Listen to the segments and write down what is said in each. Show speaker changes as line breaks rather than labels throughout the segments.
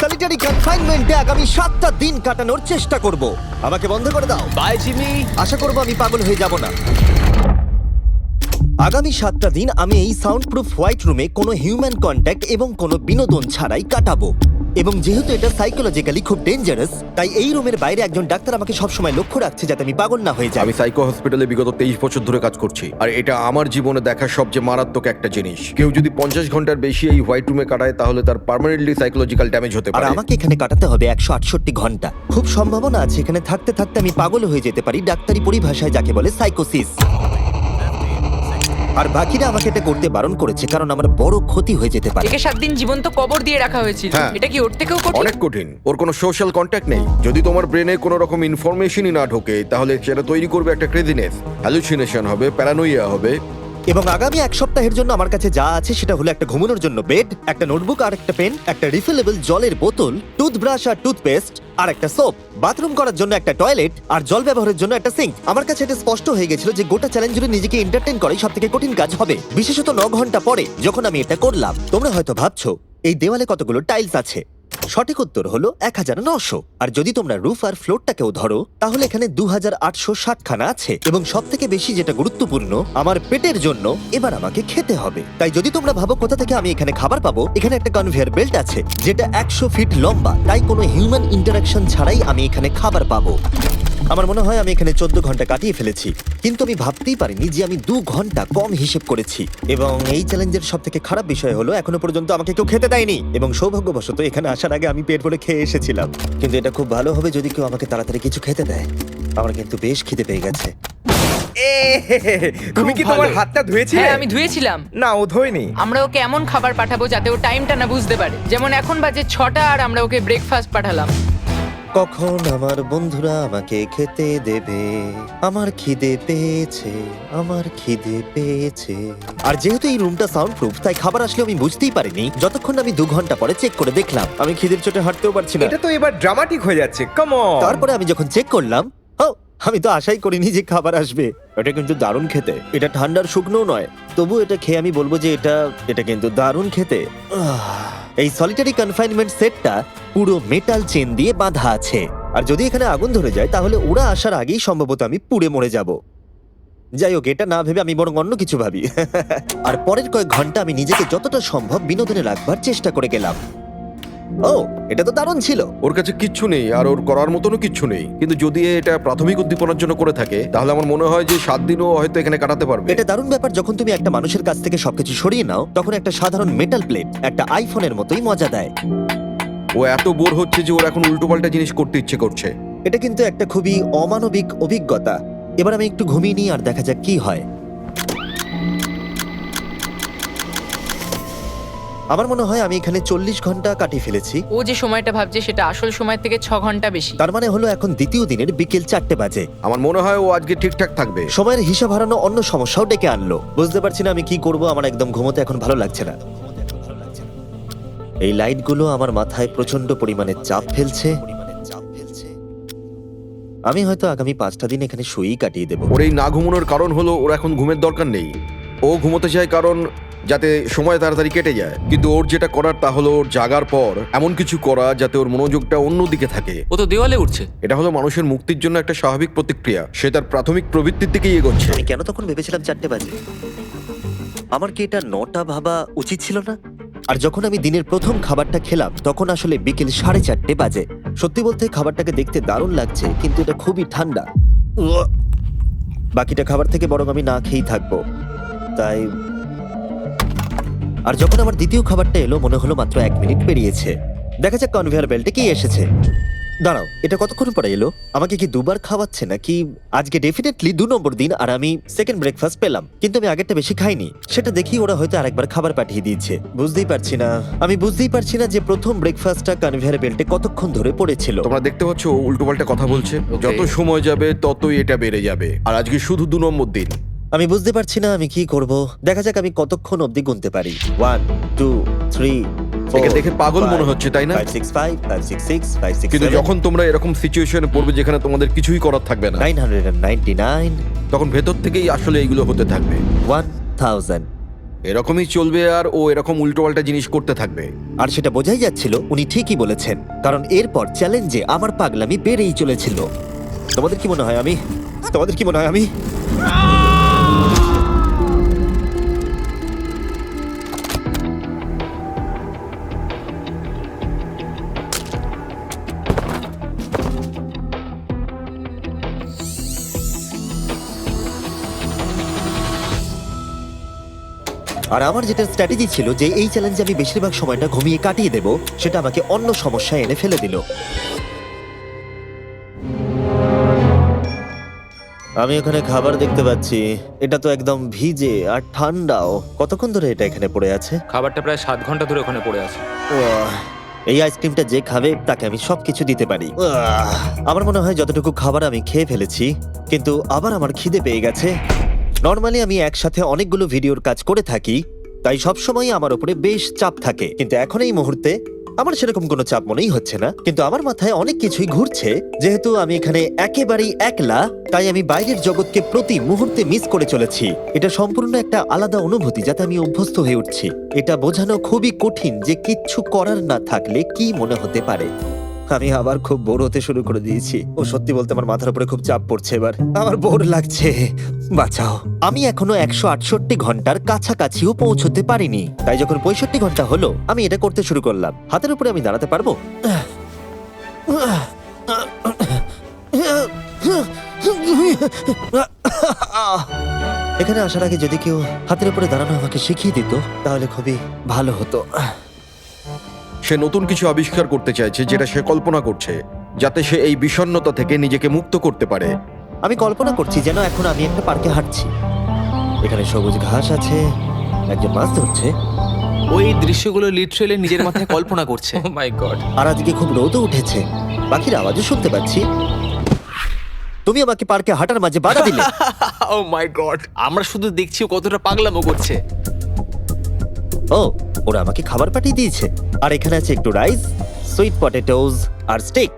Solitary কনফাইনমেন্টে আগামী 7টা দিন কাটানোর চেষ্টা করব। আমাকে বন্ধ করে দাও।
Bye Jimmy.
আশা করব আমি পাগল হয়ে যাব না। আগামী 7টা দিন আমি এই সাউন্ড প্রুফ হোয়াইট রুমে কোনো হিউম্যান কন্ট্যাক্ট এবং কোনো বিনোদন ছাড়াই কাটাবো। এবং যেহেতু এটা সাইকোলজিক্যালি খুব ডেঞ্জারাস, তাই এই রুমের বাইরে একজন ডাক্তার আমাকে সবসময় লক্ষ্য রাখছে যাতে আমি পাগল না হয়ে যাই।
আমি সাইকো হসপিটালে বিগত 23 বছর ধরে কাজ করছি, আর এটা আমার জীবনে দেখা সবচেয়ে মারাত্মক একটা জিনিস। কেউ যদি 50 ঘন্টার বেশি এই হোয়াইট রুমে কাটায় তাহলে তার পার্মানেন্টলি সাইকোলজিক্যাল ড্যামেজ হতে
আর
পারে।
আমাকে এখানে কাটাতে হবে 168 ঘন্টা। খুব সম্ভাবনা আছে এখানে থাকতে থাকতে আমি পাগল হয়ে যেতে পারি, ডাক্তারি পরিভাষায় যাকে বলে সাইকোসিস। আর বাকিরা আমাকে এটা করতে বারণ করেছে কারণ আমার বড় ক্ষতি হয়ে যেতে পারে।
একে 7 দিন জীবন্ত কবর দিয়ে রাখা হয়েছিল।
হ্যাঁ।
এটা কি ওর থেকেও কঠিন?
অনেক কঠিন। ওর কোনো সোশ্যাল কন্ট্যাক্ট নেই। যদি তোমার ব্রেনে কোনো রকম ইনফরমেশনই না ঢোকে তাহলে সেটা তৈরি করবে একটা ক্রেজিনেস, হ্যালুসিনেশন হবে, প্যারানোইয়া হবে।
এবং আগামী 1 সপ্তাহের জন্য আমার কাছে যা আছে সেটা হলো একটা ঘুমানোর জন্য বেড, একটা নোটবুক আর একটা পেন, একটা রিফিলেবল জলের বোতল, টুথব্রাশ আর টুথপেস্ট আর একটা সোপ, বাথরুম করার জন্য একটা টয়লেট আর জল ব্যবহারের জন্য একটা সিঙ্ক। আমার কাছে এটা স্পষ্ট হয়ে গেছিল যে গোটা চ্যালেঞ্জ জুড়ে নিজেকে এন্টারটেইন করাই সবথেকে কঠিন কাজ হবে, বিশেষত 9 ঘন্টা পরে যখন আমি এটা করলাম। তোমরা হয়তো ভাবছো এই দেওয়ালে কতগুলো টাইলস আছে। সঠিক উত্তর হলো 1900। আর যদি তোমরা রুফ আর ফ্লোরটাকেও ধরো তাহলে এখানে 2860 খানা আছে। এবং সব থেকে বেশি যেটা গুরুত্বপূর্ণ, আমার পেটের জন্য এবার আমাকে খেতে হবে। তাই যদি তোমরা ভাবো কোথা থেকে আমি এখানে খাবার পাবো, এখানে একটা কনভেয়ার বেল্ট আছে যেটা 100 ফিট লম্বা, তাই কোনো হিউম্যান ইন্টারাকশন ছাড়াই আমি এখানে খাবার পাবো। আমার মনে হয় আমি এখানে 14 ঘন্টা কাটিয়ে ফেলেছি, কিন্তু আমি ভাবতেই পারিনি যে আমি 2 ঘন্টা কম হিসেব করেছি। এবং এই চ্যালেঞ্জের সব থেকে খারাপ বিষয় হলো এখনো পর্যন্ত আমাকে কেউ খেতে দেয়নি। এবং সৌভাগ্যবশত এখানে আসার আগে আমি পেট ভরে খেয়ে এসেছিলাম। কিন্তু এটা খুব ভালো হবে যদি কেউ আমাকে তাড়াতাড়ি কিছু খেতে দেয়। আমার কিন্তু বেশ খিদে পেয়ে গেছে।
তুমি কি
খুব
তোমার
ভালো।
হাতটা ধুয়েছিলে?
হ্যাঁ, আমি ধুয়েছিলাম।
না, ও ধোয়নি।
আমরা ওকে এমন খাবার পাঠাবো যাতে ও টাইমটা না বুঝতে পারে। যেমন এখন বাজে 6টা আর আমরা ওকে ব্রেকফাস্ট পাঠালাম।
কখন আমার বন্ধুরা আমাকে খেতে দেবে? আমার খিদে পেয়েছে, আমার খিদে পেয়েছে। আর যেহেতু এই রুমটা সাউন্ড প্রুফ, তাই খাবার আসলে আমি বুঝতেই পারিনি যতক্ষণ আমি 2 ঘন্টা পরে চেক করে দেখলাম। আমি খিদের চোটে হাঁটতেও পারছি না।
এটা তো এবার ড্রামাটিক হয়ে যাচ্ছে। Come on.
তারপরে আমি যখন চেক করলাম, আমি তো আশাই করিনি যে খাবার আসবে। এটা কিন্তু দারুণ খেতে। এটা ঠান্ডার শুকনো নয়, তবু এটা খেয়ে আমি বলবো যে এটা কিন্তু দারুণ খেতে। এই সলিটারি কনফাইনমেন্ট সেটটা পুরো মেটাল চেন দিয়ে বাঁধা আছে, আর যদি এখানে আগুন ধরে যায় তাহলে ওরা আসার আগেই সম্ভবত আমি পুড়ে মরে যাব। যাই হোক, এটা না ভেবে আমি বরং অন্য কিছু ভাবি। আর পরের কয়েক ঘন্টা আমি নিজেকে যতটা সম্ভব বিনোদনে রাখবার চেষ্টা করে গেলাম। এটা তো দারুণ ছিল।
ওর কাছে কিচ্ছু নেই আর ওর করার মতনও কিচ্ছু নেই, কিন্তু যদি এটা প্রাথমিক উদ্দীপনার জন্য করে থাকে তাহলে আমার মনে হয় যে 7 দিনও হয়তো এখানে কাটাতে পারবে।
এটা দারুণ ব্যাপার, যখন তুমি একটা মানুষের কাছ থেকে সবকিছু সরিয়ে নাও তখন একটা সাধারণ মেটাল প্লেট একটা আইফোনের মতোই মজা দেয়।
ও এত বোর হচ্ছে যে ওর এখন উল্টোপাল্টা জিনিস করতে ইচ্ছে করছে।
এটা কিন্তু একটা খুবই অমানবিক অভিজ্ঞতা। এবার আমি একটু ঘুমিয়ে নিই আর দেখা যাক কি হয়। আমার মনে হয় আমি এখানে 40 ঘন্টা কাটিয়ে ফেলেছি।
ও যে সময়টা ভাবছে সেটা আসল সময় থেকে 6 ঘন্টা বেশি।
তার মানে হলো এখন দ্বিতীয় দিনের বিকেল 4টে বাজে।
আমার মনে হয় ও আজকে ঠিকঠাক থাকবে।
সময়ের হিসাব হারানো অন্য সমস্যাও ডেকে আনলো। বুঝতে পারছি না আমি কি করব। আমার একদম ঘুমোতে এখন ভালো লাগছে না। এই লাইটগুলো আমার মাথায় প্রচন্ড পরিমাণে চাপ ফেলছে। আমি হয়তো আগামী 5টা দিন এখানে শুয়েই কাটিয়ে দেবো।
ওর এই না ঘুমানোর কারণ হলো ওর এখন ঘুমের দরকার নেই। ও ঘুমোতে চায় কারণ যাতে সময় তাড়াতাড়ি কেটে যায়, কিন্তু ওর যেটা করার তা হলো ওর জাগার পর এমন কিছু করা যাতে ওর মনোযোগটা অন্যদিকে থাকে।
ও তো দেওয়ালে উঠছে।
এটা হলো মানুষের মুক্তির জন্য একটা স্বাভাবিক প্রতিক্রিয়া। সে তার প্রাথমিক প্রবৃত্তির দিকেই এগোচ্ছে।
আমি কেন তখন ভেবেছিলাম 4টে বাজে? আমার কি এটা 9টা ভাবা উচিত ছিল না? আর যখন আমি দিনের প্রথম খাবারটা খেলাম তখন আসলে বিকেল 4:30 বাজে। সত্যি বলতে খাবারটাকে দেখতে দারুণ লাগছে, কিন্তু এটা খুবই ঠান্ডা। বাকিটা খাবার থেকে বরং আমি না খেয়েই থাকবো। তাই আর যখন আমার দ্বিতীয় খাবারটা এলো মনে হলো মাত্র 1 মিনিট পেরিয়েছে। দেখা যাক কনভেয়ার বেল্টে কি এসেছে। দাঁড়াও, এটা কতক্ষণ পরে এলো? আমাকে কি দুবার খাওয়াচ্ছে নাকি? আজকে ডেফিনেটলি 2 নম্বর দিন আর আমি সেকেন্ড ব্রেকফাস্ট পেলাম, কিন্তু আমি আগেরটা বেশি খাইনি। সেটা দেখি ওরা হয়তো আরেকবার খাবার পাঠিয়ে দিয়েছে। বুঝতেই পারছি না যে প্রথম ব্রেকফাস্টটা কনভেয়ার বেল্টে কতক্ষণ ধরে পড়েছিল।
তোমরা দেখতে পাচ্ছ ও উল্টোপাল্টা কথা বলছে। যত সময় যাবে ততই এটা বেড়ে যাবে। আর আজকে শুধু 2 নম্বর দিন।
আমি বুঝতে পারছি না আমি কি করব। দেখা যাক আমি কতক্ষণ অবধি গুনতে পারি। 1 2 3
একে দেখে পাগল মনে হচ্ছে, তাই না?
5 6 5 5 6 6 5 6
কিন্তু যখন তোমরা এরকম সিচুয়েশনে পড়বে যেখানে তোমাদের কিছুই করার থাকবে না,
999
তখন ভেতর থেকেই আসলে এইগুলো হতে থাকবে।
1000
এরকমই চলবে আর ও এরকম উল্টোপাল্টা জিনিস করতে থাকবে।
আর সেটা বোঝাই যাচ্ছিল উনি ঠিকই বলেছেন, কারণ এরপর চ্যালেঞ্জে আমার পাগলামি বেড়েই চলেছিল। তোমাদের কি মনে হয় আমি আর আমার যেটা স্ট্র্যাটেজি ছিল যে এই চ্যালেঞ্জে আমি বেশিরভাগ সময়টা ঘুমিয়ে কাটিয়ে দেব, সেটা আমাকে অন্য সমস্যায় এনে ফেলে দিল। আমি ওখানে খাবার দেখতে পাচ্ছি, এটা তো একদম ভিজে আর ঠান্ডাও। কতক্ষণ ধরে এটা এখানে পড়ে আছে?
খাবারটা প্রায় 7 ঘন্টা ধরে ওখানে পড়ে আছে।
উয়াহ, এই আইসক্রিমটা যে খাবে তাকে আমি সবকিছু দিতে পারি। আমার মনে হয় যতটুকু খাবার আমি খেয়ে ফেলেছি, কিন্তু আবার আমার খিদে পেয়ে গেছে। নর্মালি আমি একসাথে অনেকগুলো ভিডিওর কাজ করে থাকি, তাই সবসময় আমার উপরে বেশ চাপ থাকে, কিন্তু এখন এই মুহূর্তে আমার সেরকম কোনো চাপ মনেই হচ্ছে না। কিন্তু আমার মাথায় অনেক কিছুই ঘুরছে। যেহেতু আমি এখানে একেবারেই একলা, তাই আমি বাইরের জগৎকে প্রতি মুহূর্তে মিস করে চলেছি। এটা সম্পূর্ণ একটা আলাদা অনুভূতি যাতে আমি অভ্যস্ত হয়ে উঠছি। এটা বোঝানো খুবই কঠিন যে কিচ্ছু করার না থাকলে কি মনে হতে পারে। আমি আবার খুব বোর হতে শুরু করে দিয়েছি। ও সত্যি বলতে আমার মাথার উপরে খুব চাপ পড়ছে এবার। আমার বোর লাগছে, বাঁচাও। আমি এখনো 168 ঘন্টার কাছাকাছিও পৌঁছতে পারিনি, তাই যখন 65 ঘন্টা হলো আমি এটা করতে শুরু করলাম। হাতের উপরে আমি দাঁড়াতে পারবো? এখানে আসার আগে যদি কেউ হাতের উপরে দাঁড়ানো আমাকে শিখিয়ে দিত তাহলে খুবই ভালো হতো।
সে নতুন কিছু আবিষ্কার করতে চাইছে যেটা সে কল্পনা করছে, যাতে সে এই বিষণ্ণতা থেকে নিজেকে মুক্ত করতে পারে।
আমি কল্পনা করছি যেন এখন আমি একটা পার্কে হাঁটছি। এখানে সবুজ ঘাস আছে, একজন মাছ ধরছে,
ওই দৃশ্যগুলো লিটারেলি নিজের মাথায় কল্পনা করছে।
ও মাই গড।
আর আজকে খুব রোদও উঠেছে। পাখির আওয়াজও শুনতে পাচ্ছি। তুমি আমাকে পার্কে হাঁটার মাঝে বাধা দিলে।
ও মাই গড, আমরা শুধু দেখছি ও কতটা পাগলামো করছে।
ও, ওরা আমাকে খাবার পাঠিয়ে দিয়েছে। আর এখানে আছে একটু রাইস, সুইট পটেটোজ আর স্টেক।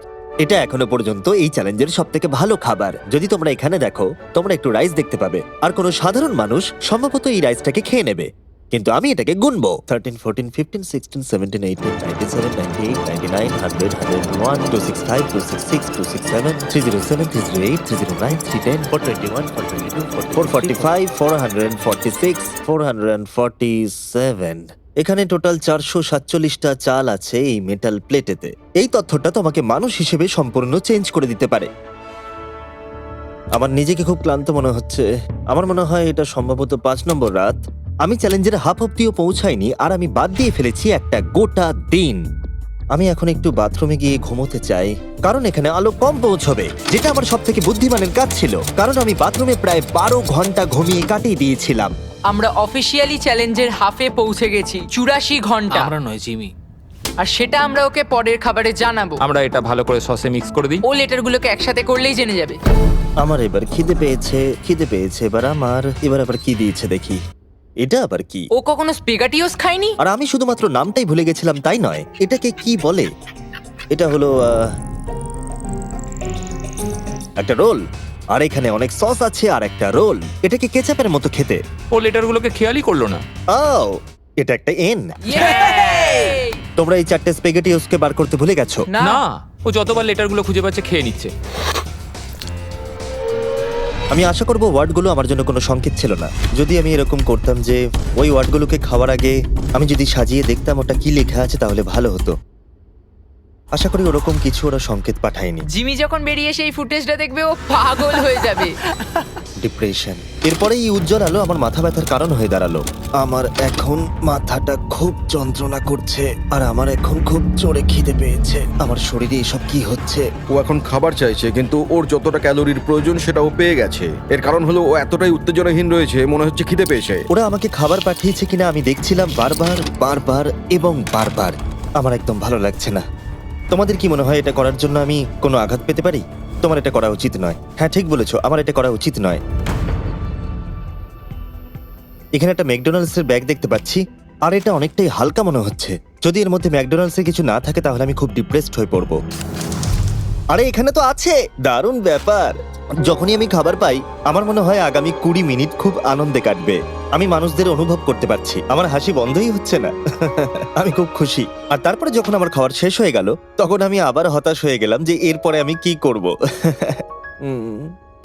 এটা এখনো পর্যন্ত এই চ্যালেঞ্জের সবথেকে ভালো খাবার। যদি তোমরা এখানে দেখো, তোমরা একটু রাইস দেখতে পাবে। আর কোনো সাধারণ মানুষ সম্ভবত এই রাইসটাকে খেয়ে নেবে, কিন্তু আমি এটাকে গুনবো। 13, 14, 15, 16, 17, 18, 97, 98, 99, 100, 101, 265, 266, 267, 307, 308, 309, 310, 421, 422, 445, 446, 447। এখানে টোটাল 447টা চাল আছে এই মেটাল প্লেটেতে। এই তথ্যটা তোমাকে মানুষ হিসেবে সম্পূর্ণ চেঞ্জ করে দিতে পারে। আমার নিজেকে খুব ক্লান্ত মনে হচ্ছে। আমার মনে হয় এটা সম্ভবত 5 নম্বর রাত। আমি চ্যালেঞ্জের হাফ অব্দিও পৌঁছাইনি আর আমি বাদ দিয়ে ফেলেছি একটা গোটা দিন। আমি এখন একটু বাথরুমে গিয়ে ঘুমোতে চাই, কারণ এখানে আলো কম পৌঁছবে, যেটা আমার সব থেকে বুদ্ধিমানের কাজ ছিল, কারণ আমি বাথরুমে প্রায় 12 ঘন্টা ঘুমিয়ে কাটিয়ে দিয়েছিলাম।
আমরা অফিসিয়ালি চ্যালেঞ্জের হাফে পৌঁছে গেছি, 84 ঘন্টা।
আমরা নয়, জিমি।
আর সেটা আমরা ওকে পরের খাবারে জানাবো।
আমরা এটা ভালো করে সসে মিক্স করে দিই।
ও লেটারগুলোকে একসাথে করলেই জেনে যাবে।
আমার এবার খিদে পেয়েছে এবার এবার আবার কি দিয়েছে দেখি। এটা আবার কি?
ও কখনো স্পেগাটিওস খায়নি।
আর আমি শুধুমাত্র নামটাই ভুলে গেছিলাম তাই নয়, এটাকে কি বলে? এটা হলো একটা রোল, আর এখানে অনেক সস আছে আর একটা রোল। এটাকে কেচাপের মতো খেতে।
ও লেটারগুলোকে খেয়ালই করলো না।
ও, এটা একটা এন।
Yay!
তোমরা এই 4টে স্পেগেটিওসকে বার করতে ভুলে গেছো।
না,
না, ও যতবার লেটারগুলো খুঁজে পাচ্ছে খেয়ে নিচ্ছে।
আমি আশা করব ওয়ার্ডগুলো আমার জন্য কোনো সংকেত ছিল না। যদি আমি এরকম করতাম যে ওই ওয়ার্ডগুলোকে খাওয়ার আগে আমি যদি সাজিয়ে দেখতাম ওটা কি লেখা আছে তাহলে ভালো হতো। আশা করি ওরকম কিছু ওরা সংকেত পাঠায়নি।
জিমি যখন বেরিয়ে সেই ফুটেজটা দেখবে ও পাগল হয়ে যাবে।
ডিপ্রেশন। এরপরে এই উজ্জ্বল আলো আমার মাথা ব্যথার কারণ হয়ে দাঁড়ালো। আমার এখন মাথাটা খুব যন্ত্রণা করছে আর আমার এখন খুব জোরে খিদে পেয়েছে। আমার শরীরে এসব কি হচ্ছে?
ও এখন খাবার চাইছে, কিন্তু ওর যতটা ক্যালোরির প্রয়োজন সেটা ও পেয়ে গেছে। এর কারণ হলো ও এতটাই উত্তেজনাহীন রয়েছে, মনে হচ্ছে খিদে পেয়েছে।
ওরা আমাকে খাবার পাঠিয়েছে কিনা আমি দেখছিলাম বারবার এবং বারবার। আমার একদম ভালো লাগছে না। তোমাদের কি মনে হয় এটা করার জন্য আমি কোনো আঘাত পেতে পারি? তোমার এটা করা উচিত নয়। হ্যাঁ, ঠিক বলেছো, আমার এটা করা উচিত নয়। এখানে একটা ম্যাকডোনাল্ডস এর ব্যাগ দেখতে পাচ্ছি, আর এটা অনেকটাই হালকা মনে হচ্ছে। যদি এর মধ্যে ম্যাকডোনাল্ডস এর কিছু না থাকে তাহলে আমি খুব ডিপ্রেসড হয়ে পড়বো। আরে এখানে তো আছে, দারুণ ব্যাপার। যখনই আমি খাবার পাই আমার মনে হয় আগামী 20 মিনিট খুব আনন্দে কাটবে। আমি মানুষদের অনুভব করতে পারছি, আমার হাসি বন্ধই হচ্ছে না। আমি খুব খুশি। আর তারপরে যখন আমার খাবার শেষ হয়ে গেল তখন আমি আবার হতাশ হয়ে গেলাম যে এরপরে আমি কি করব।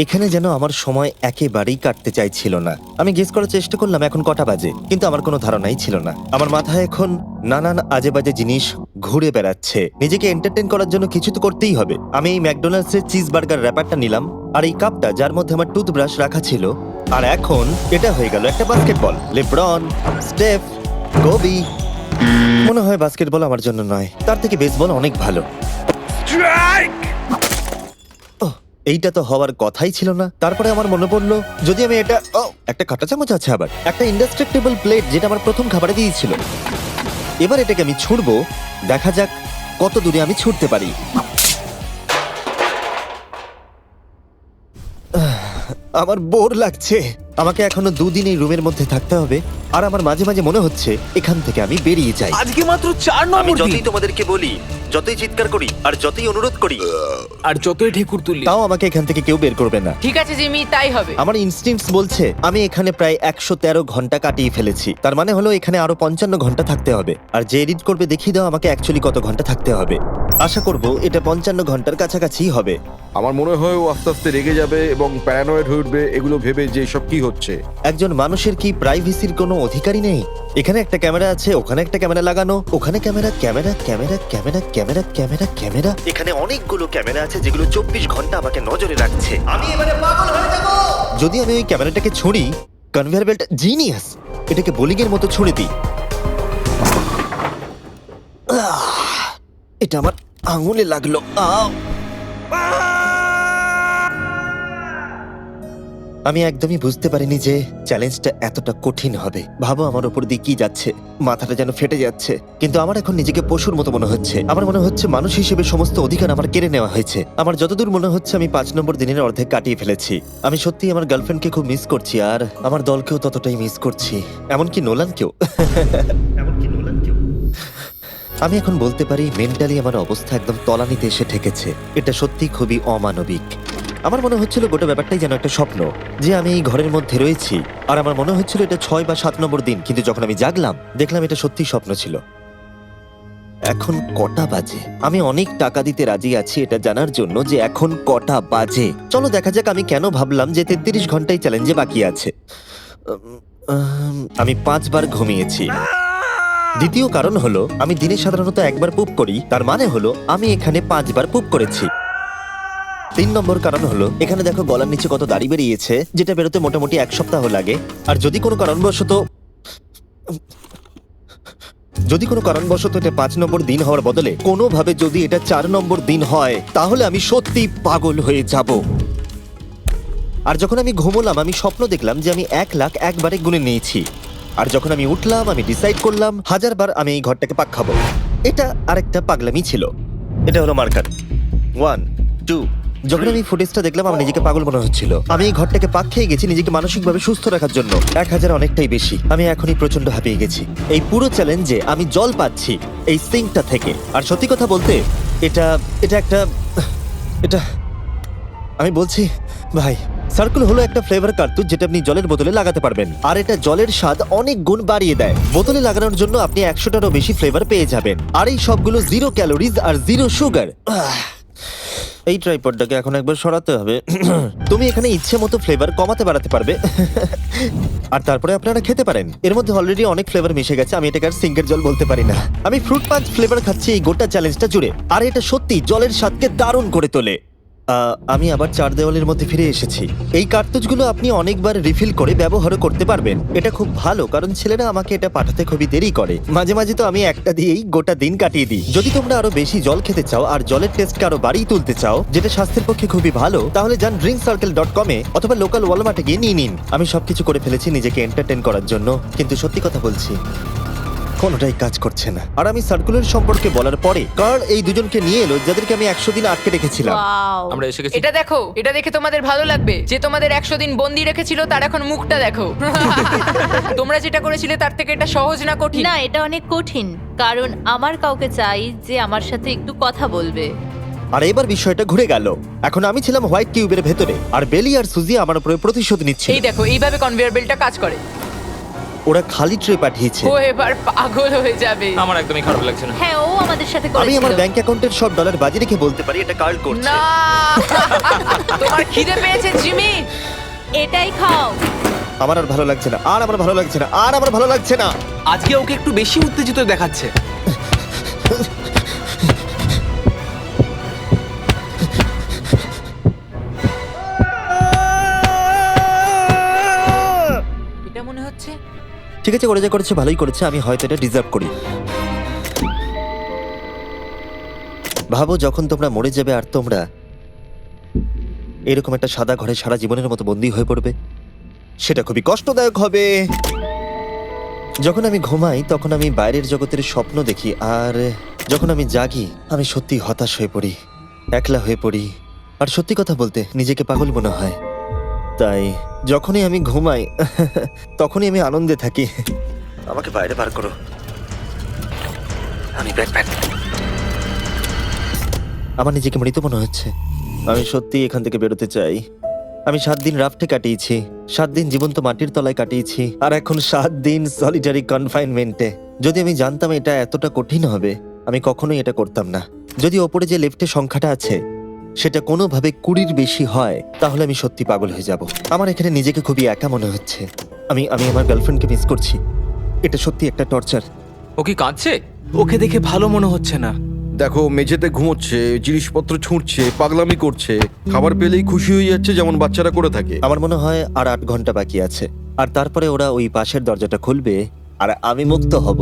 এখানে যেন আমার সময় একেবারেই কাটতে চাইছিল না। আমি গেস করার চেষ্টা করলাম এখন কটা বাজে, কিন্তু আমার কোনো ধারণাই ছিল না। আমার মাথায় এখন নানান আজে বাজে জিনিস ঘুরে বেড়াচ্ছে। নিজেকে এন্টারটেইন করার জন্য কিছু তো করতেই হবে। আমি এই ম্যাকডোনাল্ডস এর চিজ বার্গার র্যাপারটা নিলাম, আর এই কাপটা যার মধ্যে আমার টুথব্রাশ রাখা ছিল। আর এখন এটা হয়ে গেল একটা বাস্কেটবল। LeBron, স্টেফ, Covey. মনে হয় বাস্কেটবল আমার জন্য নয়, তার থেকে বেসবল অনেক ভালো। ওহ, এইটা তো হওয়ার কথাই ছিল না। তারপরে আমার মনে পড়লো যদি আমি এটা একটা কাঁটা চামচ আছে, আবার একটা ইনডেস্ট্রাক্টেবল প্লেট যেটা আমার প্রথম খাবারে দিয়েছিল। এবার এটাকে আমি ছুঁড়বো, দেখা যাক কত দূরে আমি ছুটতে পারি। আমার বোর লাগছে। আমাকে এখনো 2 দিন এই রুমের মধ্যে থাকতে হবে, আর আমার মাঝে মাঝে মনে হচ্ছে এখান থেকে আমি বেরিয়ে যাই।
আজকে মাত্র 4
আমি
নম্বর
যতই
দিন
তোমাদেরকে বলি, যতই চিৎকার করি, আর যতই অনুরোধ করি,
আর যতই ঢেকুর তুললি
তাও আমাকে এখান থেকে কেউ বের করবে না।
ঠিক আছে জিমি, তাই হবে।
আমার ইনস্টিংক্টস বলছে আমি এখানে প্রায় 113 ঘন্টা কাটিয়ে ফেলেছি। তার মানে হলো এখানে আরো 55 ঘন্টা থাকতে হবে। আর যে এডিট করবে দেখিয়ে দাও আমাকে অ্যাকচুয়ালি কত ঘন্টা থাকতে হবে। আশা করব এটা 55 ঘন্টার কাছাকাছি হবে।
আমার মনে হয় ও আস্তে আস্তে রেগে যাবে এবং প্যারানয়েড হয়ে উঠবে এগুলো ভেবে যে সব কি হচ্ছে।
একজন মানুষের কি প্রাইভেসির কোনো অধিকারই নেই? এখানে একটা ক্যামেরা আছে, ওখানে একটা ক্যামেরা লাগানো, ওখানে camera camera camera camera camera camera camera. এখানে অনেকগুলো ক্যামেরা আছে যেগুলো 24 ঘন্টা আমাকে নজরে রাখছে। আমি এবারে পাগল হয়ে যাব। যদি আমি ওই ক্যামেরাটাকে ছুঁড়ি, কনভেয়ার বেল্ট জিনিয়াস, এটাকে বোলিং এর মতো ছুঁড়ে দিই। এটা আমার আঙুলে লাগলো। আমি একদমই বুঝতে পারিনি যে চ্যালেঞ্জটা এতটা কঠিন হবে। ভাবো আমার উপর দিয়ে কি যাচ্ছে, মাথাটা যেন ফেটে যাচ্ছে। কিন্তু আমার এখন নিজেকে পশুর মতো মনে হচ্ছে। আমার মনে হচ্ছে মানুষ হিসেবে সমস্ত অধিকার আমার কেড়ে নেওয়া হয়েছে। আমার যতদূর মনে হচ্ছে আমি 5 নম্বর দিনের অর্ধেক কাটিয়ে ফেলেছি। আমি সত্যি আমার গার্লফ্রেন্ডকে খুব মিস করছি, আর আমার দলকেও ততটাই মিস করছি, এমনকি নোলানকেও। আমি এখন বলতে পারি মেন্টালি আমার অবস্থা একদম তলানিতে এসে ঠেকেছে। এটা সত্যি খুবই অমানবিক। আমার মনে হচ্ছিল গোটা ব্যাপারটাই যেন একটা স্বপ্ন, যে আমি এই ঘরের মধ্যে রয়েছি। আর আমার মনে হচ্ছিল এটা 6 বা 7 নম্বর দিন, কিন্তু যখন আমি জাগলাম দেখলাম এটা সত্যি স্বপ্ন ছিল। এখন কটা বাজে? আমি অনেক টাকা দিতে রাজি আছি এটা জানার জন্য যে এখন কটা বাজে। চলো দেখা যাক আমি কেন ভাবলাম যে 33 ঘন্টাই চ্যালেঞ্জে বাকি আছে। আমি 5 বার ঘুমিয়েছি। দ্বিতীয় কারণ হলো আমি দিনে সাধারণত একবার পুপ করি, তার মানে হলো আমি এখানে 5 বার পুপ করেছি। 3 নম্বর কারণ হলো এখানে দেখো গলার নিচে কত দাড়ি বেরিয়েছে, যেটা বেরোতে মোটামুটি 1 সপ্তাহ লাগে। আর যদি কোনো কারণবশত এটা 5 নম্বর দিন হওয়ার বদলে কোনোভাবে যদি এটা 4 নম্বর দিন হয়, তাহলে আমি সত্যি পাগল হয়ে যাব। আর যখন আমি ঘুমোলাম আমি স্বপ্ন দেখলাম যে আমি 1 লাখ একবারে গুনে নিয়েছি। আর যখন আমি উঠলাম আমি ডিসাইড করলাম 1000 বার আমি এই ঘরটাকে পাক খাবো। এটা আরেকটা পাগলামি ছিল। এটা হলো মার্কার 1 2। যখন আমি ফুটেজটা দেখলাম আমার নিজেকে পাগল মনে হচ্ছিল। আমি এই ঘরটাকে পাক খেয়ে গেছি নিজেকে মানসিকভাবে সুস্থ রাখার জন্য। 1000 অনেকটাই বেশি। আমি এখনই প্রচন্ড হাঁপিয়ে গেছি। এই পুরো চ্যালেঞ্জে আমি জল পাচ্ছি এই সিঙ্কটা থেকে। আর সত্যি কথা বলতে এটা আমি বলছি ভাই, সার্কেল হলো একটা ফ্লেভার কার্তুজ যেটা আপনি জলের বোতলে লাগাতে পারবেন। আর এটা জলের স্বাদ অনেক গুণ বাড়িয়ে দেয়। বোতলে লাগানোর জন্য আপনি 100টারও বেশি ফ্লেভার পেয়ে যাবেন। আর এই সবগুলো 0 ক্যালোরিজ আর 0 সুগার। এই ট্রাইপডটাকে এখন একবার সরাতে হবে। তুমি এখানে ইচ্ছে মতো ফ্লেভার কমাতে বাড়াতে পারবে। আর তারপরে আপনারা খেতে পারেন। এর মধ্যে অলরেডি অনেক ফ্লেভার মিশে গেছে, আমি এটাকে আর সিঙ্কের জল বলতে পারি না। আমি ফ্রুট পাঞ্চ ফ্লেভার খাচ্ছি এই গোটা চ্যালেঞ্জটা জুড়ে। আর এটা সত্যি জলের স্বাদকে দারুণ করে তোলে। আমি আবার 4 দেওয়ালের মধ্যে ফিরে এসেছি। এই কার্তুজগুলো আপনি অনেকবার রিফিল করে ব্যবহার করতে পারবেন। এটা খুব ভালো, কারণ ছেলেরা আমাকে এটা পাঠাতে খুবই দেরি করে। মাঝে মাঝে তো আমি একটা দিয়েই গোটা দিন কাটিয়ে দিই। যদি তোমরা আরো বেশি জল খেতে চাও আর জলের টেস্টকে আরো বাড়িয়ে তুলতে চাও, যেটা স্বাস্থ্যের পক্ষে খুবই ভালো, তাহলে যান drinkcircle.com-এ অথবা লোকাল ওয়ালমার্টে গিয়ে নিয়ে নিন। আমি সবকিছু করে ফেলেছি নিজেকে এন্টারটেইন করার জন্য, কিন্তু সত্যি কথা বলছি কোনোটাই কাজ করছে না। আর আমি সার্কুলার সম্পর্কে বলার পরে কার্ল এই দুজনকে নিয়ে এলো যাদেরকে আমি 100 দিন আটকে রেখেছিলাম।
ওয়াও
আমরা এসে গেছি।
এটা দেখো, এটা দেখে তোমাদের ভালো লাগবে। যে তোমাদের 100 দিন বন্দি রেখেছিল তার এখন মুখটা দেখো। তোমরা যেটা করেছিলে তার থেকে এটা সহজ না কঠিন?
না, এটা অনেক কঠিন, কারণ আমার কাউকে চাই যে আমার সাথে একটু কথা বলবে।
আর এবার বিষয়টা ঘুরে গেল। এখন আমি ছিলাম হোয়াইট কিউবের ভেতরে, আর বেলি আর সুজি আমার উপরে প্রতিশোধ নিচ্ছে।
এই দেখো এইভাবে কনভেয়ার বেল্টটা কাজ করে।
ওরা খালি ট্রে পাঠিয়েছে।
ও এবার পাগল হয়ে যাবে।
আমার একদমই খারাপ লাগছে না।
হ্যাঁ ও আমাদের সাথে
আমি
করেছিল।
আমার ব্যাংক অ্যাকাউন্টের সব ডলার বাজি রেখে বলতে পারি এটা কার্ল করছে।
না তোমার খিদে পেয়েছে জিমি?
এটাই খাও।
আমার আর ভালো লাগছে না, আর আমার ভালো লাগছে না, আর আমার ভালো লাগছে না।
আজকে ওকে একটু বেশি উত্তেজিত দেখাচ্ছে।
এটা মনে হচ্ছে
ঠিক আছে, ওরা যা করেছে ভালোই করেছে, আমি হয়তো এটা ডিজার্ভ করি। ভাবো যখন তোমরা মরে যাবে আর তোমরা এরকম একটা সাদা ঘরে সারা জীবনের মতো বন্দী হয়ে পড়বে, সেটা খুবই কষ্টদায়ক হবে। যখন আমি ঘুমাই তখন আমি বাইরের জগতের স্বপ্ন দেখি, আর যখন আমি জাগি আমি সত্যি হতাশ হয়ে পড়ি, একলা হয়ে পড়ি, আর সত্যি কথা বলতে নিজেকে পাগল মনে হয়। তাই যখনই আমি ঘুমাই তখনই আমি আনন্দে থাকি। আমাকে বাইরে বার করো, আমি ব্যাকপ্যাক। আমার নিজেকে মৃত মনে হচ্ছে। আমি সত্যি এখান থেকে বেরোতে চাই। আমি 7 দিন রাফটে কাটিয়েছি, 7 দিন জীবন্ত মাটির তলায় কাটিয়েছি, আর এখন 7 দিন সলিটারি কনফাইনমেন্টে। যদি আমি জানতাম এটা এতটা কঠিন হবে, আমি কখনোই এটা করতাম না। যদি ওপরে যে লেফটে সংখ্যাটা আছে সেটা কোনোভাবে 20-র বেশি হয়, তাহলে আমি সত্যি পাগল হয়ে যাব। আমার এখানে নিজেকে খুবই একা মনে হচ্ছে। আমি আমার গার্লফ্রেন্ডকে মিস করছি। এটা সত্যি একটা টর্চার।
ও কি কাঁদছে?
ওকে দেখে ভালো মনে হচ্ছে না।
দেখো মেঝেতে ঘুমোচ্ছে, জিনিসপত্র ছুঁড়ছে, পাগলামি করছে, খাবার পেলেই খুশি হয়ে যাচ্ছে যেমন বাচ্চারা করে থাকে।
আমার মনে হয় আর 8 ঘন্টা বাকি আছে, আর তারপরে ওরা ওই পাশের দরজাটা খুলবে আর আমি মুক্ত হব।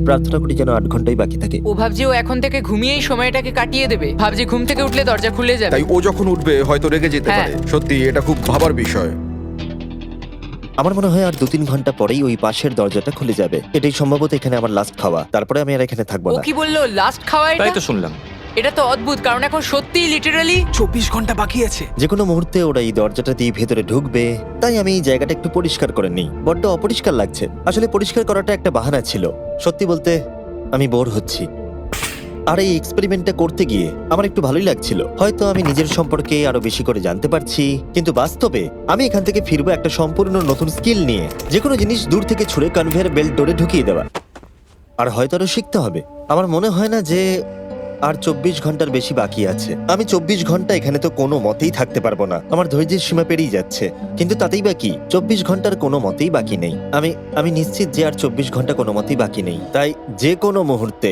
প্রার্থনা করি যেন 8 ঘন্টাই বাকি থাকে।
ও ভাবছে ও এখন থেকে ঘুমিয়েই সময়টাকে কাটিয়ে দেবে। ভাবছে ঘুম থেকে উঠলে দরজা খুলে যাবে।
তাই ও যখন উঠবে হয়তো রেগে যেতে
হ্যাঁ।
পারে। সত্যি এটা খুব ভাবার বিষয়।
আমার মনে হয় আর 2-3 ঘন্টা পরেই ওই পাশের দরজাটা খুলে যাবে। এটাই সম্ভবত এখানে আমার লাস্ট খাওয়া, তারপরে আমি আর এখানে থাকবো
ও
না।
কি বললো লাস্ট খাওয়া?
তাই তো শুনলাম।
এটা তো অদ্ভুত, কারণ এখন সত্যিই লিটারালি
24 ঘন্টা বাকি আছে।
যে কোনো মুহূর্তে ওরা এই দরজাটা দিয়ে ভেতরে ঢুকবে, তাই আমি এই জায়গাটা একটু পরিষ্কার করে নিই। বড্ড অপরিষ্কার লাগছে। আসলে পরিষ্কার করাটা একটা বাহানা ছিল। সত্যি বলতে আমি বোর হচ্ছি। আর এই এক্সপেরিমেন্টটা করতে গিয়ে আমার একটু ভালোই লাগছিল। হয়তো আমি নিজের সম্পর্কে আরো বেশি করে জানতে পারছি, কিন্তু বাস্তবে আমি এখান থেকে ফিরবো একটা সম্পূর্ণ নতুন স্কিল নিয়ে। যে কোনো জিনিস দূর থেকে ছুঁড়ে কনভেয়ার বেল্ট ডোরে ঢুকিয়ে দেওয়া। আর হয়তো আরো শিখতে হবে। আমার মনে হয় না যে আর 24 ঘন্টার বেশি বাকি আছে। আমি 24 ঘন্টা এখানে তো কোনো মতেই থাকতে পারবো না। আমার ধৈর্যের সীমা পেরিয়ে যাচ্ছে। কিন্তু তাতেই বাকি 24 ঘন্টার কোনো মতেই বাকি নেই। আমি নিশ্চিত যে আর 24 ঘন্টা কোনো মতেই বাকি নেই। তাই যে কোনো মুহূর্তে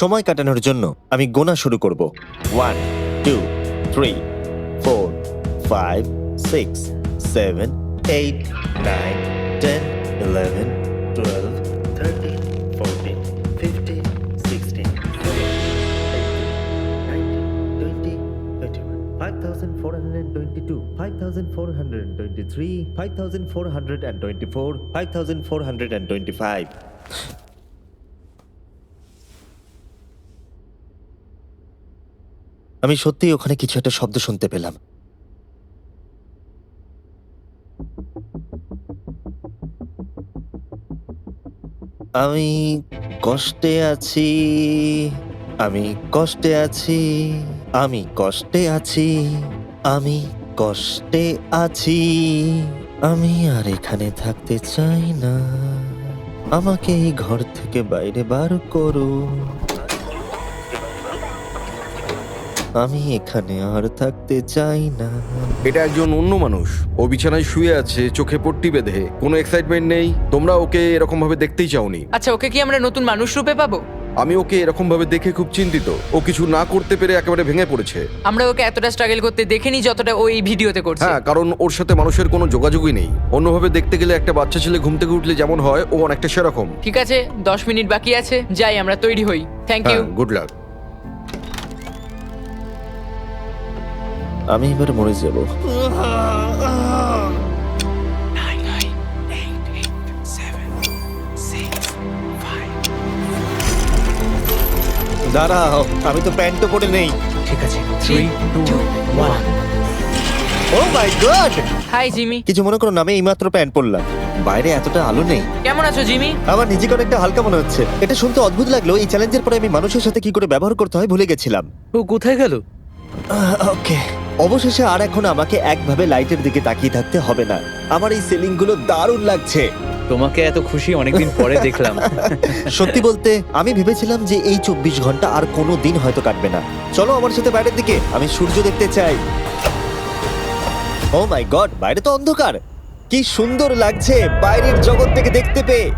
সময় কাটানোর জন্য আমি গোনা শুরু করব। 1 2 3 4 5 6 7 8 9 10 11 12 13 14 15 16 18 19 20 5422 5423 5424 5425। আমি সত্যিই ওখানে কিছু একটা শব্দ শুনতে পেলাম। আমি কষ্টে আছি, আমি কষ্টে আছি, আমি কষ্টে আছি, আমি কষ্টে আছি, আমি আর এখানে থাকতে চাই না। আমাকে এই ঘর থেকে বাইরে বার করো। আমি এখানে আর থাকতে চাই না।
এটা একজন অন্য মানুষ। ও বিছানায় শুয়ে আছে, চোখে পট্টি বেঁধে, কোনো এক্সাইটমেন্ট নেই। তোমরা ওকে এরকম ভাবে দেখতেই চাওনি।
আচ্ছা ওকে কি আমরা নতুন মানুষ রূপে পাবো?
আমি ওকে এরকম ভাবে দেখে খুব চিন্তিত। ও কিছু না করতে পেরে একেবারে ভেঙে পড়েছে।
আমরা ওকে এতটা স্ট্রাগল করতে দেখিনি যতটা ও এই ভিডিওতে করছে।
হ্যাঁ, কারণ ওর সাথে মানুষের কোনো যোগাযোগই নেই। অন্যভাবে দেখতে গেলে একটা বাচ্চা ছেলে ঘুম থেকে উঠলে যেমন হয়, ও অনেকটা সেরকম।
ঠিক আছে 10 মিনিট বাকি আছে, যাই আমরা তৈরি হই। Thank you.
হ্যাঁ, গুড লাক।
আমি এবার মরে যাব। দাঁড়াও, আমি তো প্যান্টও পরে নেই।
ঠিক আছে।
3 2 1
ও মাই গড!
হাই জিমি,
কিছু মনে করো না, আমি এইমাত্র প্যান্ট পরলাম। বাইরে এতটা আলো নেই।
কেমন আছো জিমি?
আমার নিজেকে অনেকটা হালকা মনে হচ্ছে। এটা শুনতে অদ্ভুত লাগলো, এই চ্যালেঞ্জের পরে আমি মানুষের সাথে কি করে ব্যবহার করতে হয় ভুলে গেছিলাম।
ও কোথায় গেল?
ওকে, অবশেষে আর এখন আমাকে একভাবে লাইটের দিকে তাকিয়ে থাকতে হবে না। আমার এই সিলিং গুলো দারুণ লাগছে।
তোমাকে এত খুশি অনেকদিন পরে দেখলাম।
সত্যি বলতে আমি ভেবেছিলাম যে এই 24 ঘন্টা আর কোনো দিন হয়তো কাটবে না। চলো আমার সাথে বাইরের দিকে, আমি সূর্য দেখতে চাই। ও মাই গড, বাইরে তো অন্ধকার। কি সুন্দর লাগছে বাইরের জগৎ থেকে দেখতে পেয়ে।